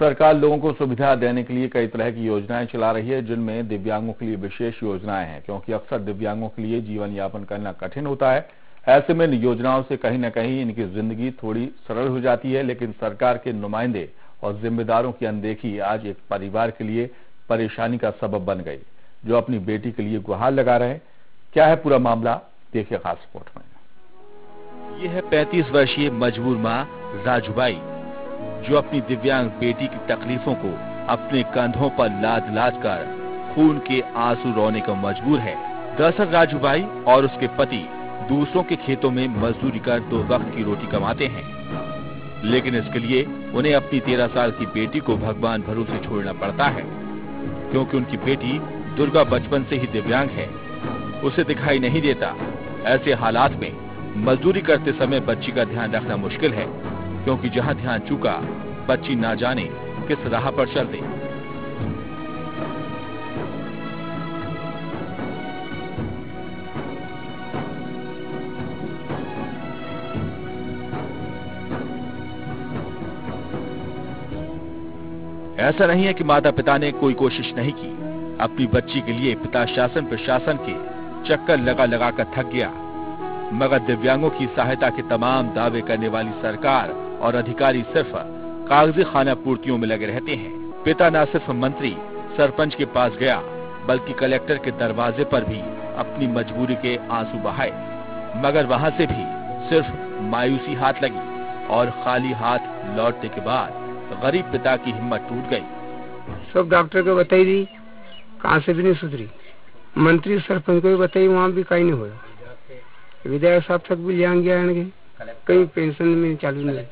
सरकार लोगों को सुविधा देने के लिए कई तरह की योजनाएं चला रही है, जिनमें दिव्यांगों के लिए विशेष योजनाएं हैं, क्योंकि अक्सर दिव्यांगों के लिए जीवन यापन करना कठिन होता है। ऐसे में इन योजनाओं से कहीं न कहीं इनकी जिंदगी थोड़ी सरल हो जाती है, लेकिन सरकार के नुमाइंदे और जिम्मेदारों की अनदेखी आज एक परिवार के लिए परेशानी का सबब बन गई, जो अपनी बेटी के लिए गुहार लगा रहे हैं। क्या है पूरा मामला, देखिए खास रिपोर्ट में। ये है 35 वर्षीय मजबूर मां राजूबाई, जो अपनी दिव्यांग बेटी की तकलीफों को अपने कंधों पर लाद लाद कर खून के आंसू रोने को मजबूर है। दरअसल राजूबाई और उसके पति दूसरों के खेतों में मजदूरी कर 2 वक्त की रोटी कमाते हैं, लेकिन इसके लिए उन्हें अपनी 13 साल की बेटी को भगवान भरोसे छोड़ना पड़ता है, क्योंकि उनकी बेटी दुर्गा बचपन से ही दिव्यांग है, उसे दिखाई नहीं देता। ऐसे हालात में मजदूरी करते समय बच्ची का ध्यान रखना मुश्किल है, क्योंकि जहां ध्यान चूका बच्ची ना जाने किस राह पर चल दे। ऐसा नहीं है कि माता पिता ने कोई कोशिश नहीं की। अपनी बच्ची के लिए पिता शासन प्रशासन के चक्कर लगा लगा कर थक गया, मगर दिव्यांगों की सहायता के तमाम दावे करने वाली सरकार और अधिकारी सिर्फ कागजी खाना पूर्तियों में लगे रहते हैं। पिता न सिर्फ मंत्री सरपंच के पास गया, बल्कि कलेक्टर के दरवाजे पर भी अपनी मजबूरी के आंसू बहाए, मगर वहां से भी सिर्फ मायूसी हाथ लगी और खाली हाथ लौटने के बाद गरीब पिता की हिम्मत टूट गई। सब डॉक्टर को बताई दी, कहाँ से भी नहीं सुधरी। मंत्री सरपंच को भी बताई, वहाँ भी कहीं नहीं हुआ। विधायक साहब तक भी ले गया, कहीं पेंशन में चालू नहीं।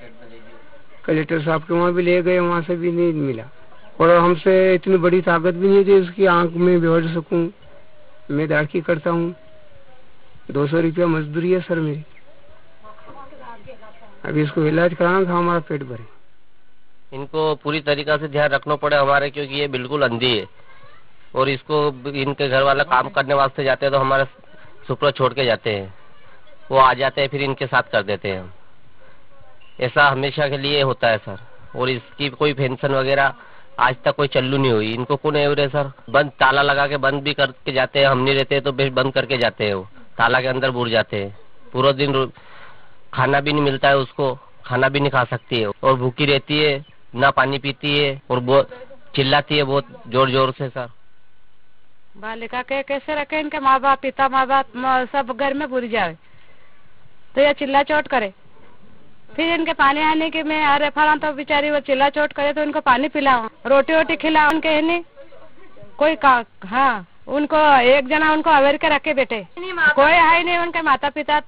कलेक्टर साहब के वहाँ भी ले गए, वहाँ से भी नहीं मिला। और हमसे इतनी बड़ी ताकत भी नहीं है जो इसकी आंख में बेहोश सकूं। मैं दाढ़ी करता हूँ, 200 रुपया मजदूरी है सर मेरी। अभी इसको इलाज कराना, हमारा पेट भरे। इनको पूरी तरीका से ध्यान रखना पड़े हमारे, क्योंकि ये बिल्कुल अंधी है और इसको इनके घर वाला काम करने वास्ते जाते हैं तो हमारे सुपरा छोड़ के जाते हैं, वो आ जाते हैं फिर इनके साथ कर देते हैं। ऐसा हमेशा के लिए होता है सर। और इसकी कोई पेंशन वगैरह आज तक कोई चालू नहीं हुई। इनको कौन है सर, बंद ताला लगा के बंद भी करके जाते हैं। हम नहीं रहते तो बंद करके जाते हैं, वो ताला के अंदर बुड़ जाते हैं। पूरा दिन खाना भी नहीं मिलता है उसको, खाना भी नहीं खा सकती है और भूखी रहती है, ना पानी पीती है और बहुत चिल्लाती है बहुत जोर जोर से सर। बालिका के कैसे रखे, इनके माँ बाप पिता माँ बाप सब घर में बुरी जाए तो ये चिल्ला चोट करे। फिर इनके पानी आने के मैं अरे फला तो बेचारी वो चिल्ला चोट करे तो इनको पानी पिलाओ, रोटी वोटी खिलाओ। उनके है नहीं कोई हाँ, उनको एक जना उनको अवेयर के रखे बेटे, कोई है नहीं उनके माता पिता।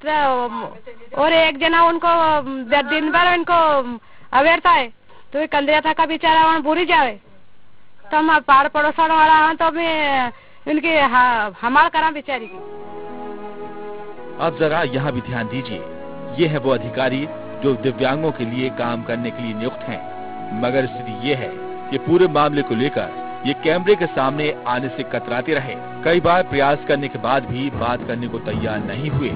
और एक जना उनको दिन भर उनको अवेयर था तो कंदिया था का बेचारा वहाँ बुरी जावे तो हम पार पड़ोसन वाला हैं तो मैं इनकी हमार करा बेचारी की। अब जरा यहाँ भी ध्यान दीजिए, ये है वो अधिकारी जो दिव्यांगों के लिए काम करने के लिए नियुक्त हैं, मगर स्थिति ये है कि पूरे मामले को लेकर ये कैमरे के सामने आने से कतराते रहे। कई बार प्रयास करने के बाद भी बात करने को तैयार नहीं हुए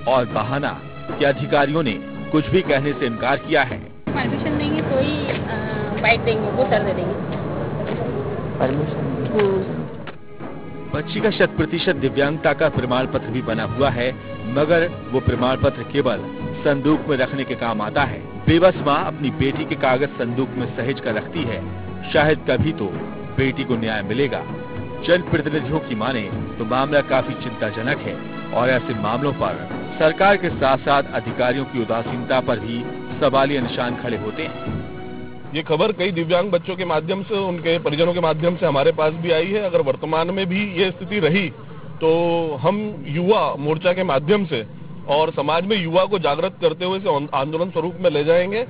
और बहाना कि अधिकारियों ने कुछ भी कहने से इनकार किया है। परमिशन देंगे तो ही बाइक देंगे, वो सर दे देंगे परमिशन। बच्ची का 100% दिव्यांगता का प्रमाण पत्र भी बना हुआ है, मगर वो प्रमाण पत्र केवल संदूक में रखने के काम आता है। बेबस माँ अपनी बेटी के कागज संदूक में सहेज कर रखती है, शायद कभी तो बेटी को न्याय मिलेगा। जनप्रतिनिधियों की माने तो मामला काफी चिंताजनक है और ऐसे मामलों पर सरकार के साथ साथ अधिकारियों की उदासीनता पर भी सवालिया निशान खड़े होते हैं। ये खबर कई दिव्यांग बच्चों के माध्यम से, उनके परिजनों के माध्यम से हमारे पास भी आई है। अगर वर्तमान में भी ये स्थिति रही तो हम युवा मोर्चा के माध्यम से और समाज में युवा को जागृत करते हुए इसे आंदोलन स्वरूप में ले जाएंगे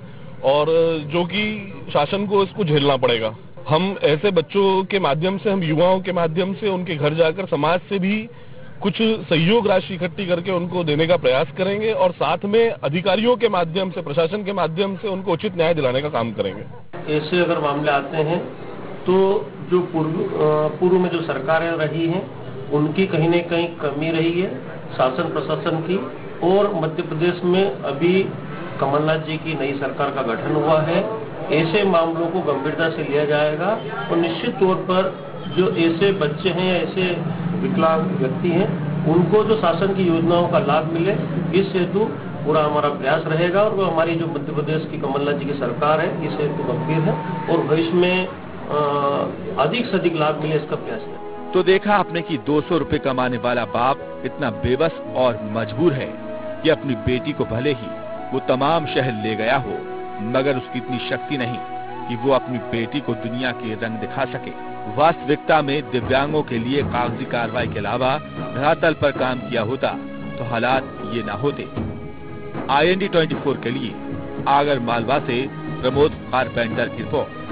और जो कि शासन को इसको झेलना पड़ेगा। हम ऐसे बच्चों के माध्यम से, हम युवाओं के माध्यम से उनके घर जाकर समाज से भी कुछ सहयोग राशि इकट्ठी करके उनको देने का प्रयास करेंगे और साथ में अधिकारियों के माध्यम से, प्रशासन के माध्यम से उनको उचित न्याय दिलाने का काम करेंगे। ऐसे अगर मामले आते हैं तो जो पूर्व में जो सरकारें रही हैं उनकी कहीं न कहीं कमी रही है, शासन प्रशासन की। और मध्य प्रदेश में अभी कमलनाथ जी की नई सरकार का गठन हुआ है ऐसे मामलों को गंभीरता से लिया जाएगा और निश्चित तौर पर जो ऐसे बच्चे हैं या ऐसे विकलांग व्यक्ति हैं उनको जो शासन की योजनाओं का लाभ मिले, इस हेतु पूरा हमारा प्रयास रहेगा। और वो हमारी जो मध्य प्रदेश की कमलनाथ जी की सरकार है इस हेतु गंभीर है और भविष्य में अधिक से अधिक लाभ मिले इसका प्रयास है। तो देखा आपने कि 200 रुपए कमाने वाला बाप इतना बेबस और मजबूर है कि अपनी बेटी को भले ही वो तमाम शहर ले गया हो, मगर उसकी इतनी शक्ति नहीं कि वो अपनी बेटी को दुनिया के रंग दिखा सके। वास्तविकता में दिव्यांगों के लिए कागजी कार्रवाई के अलावा धरातल पर काम किया होता तो हालात ये ना होते। IND 24 के लिए आगर मालवा से प्रमोद कारपेंटर की रिपोर्ट।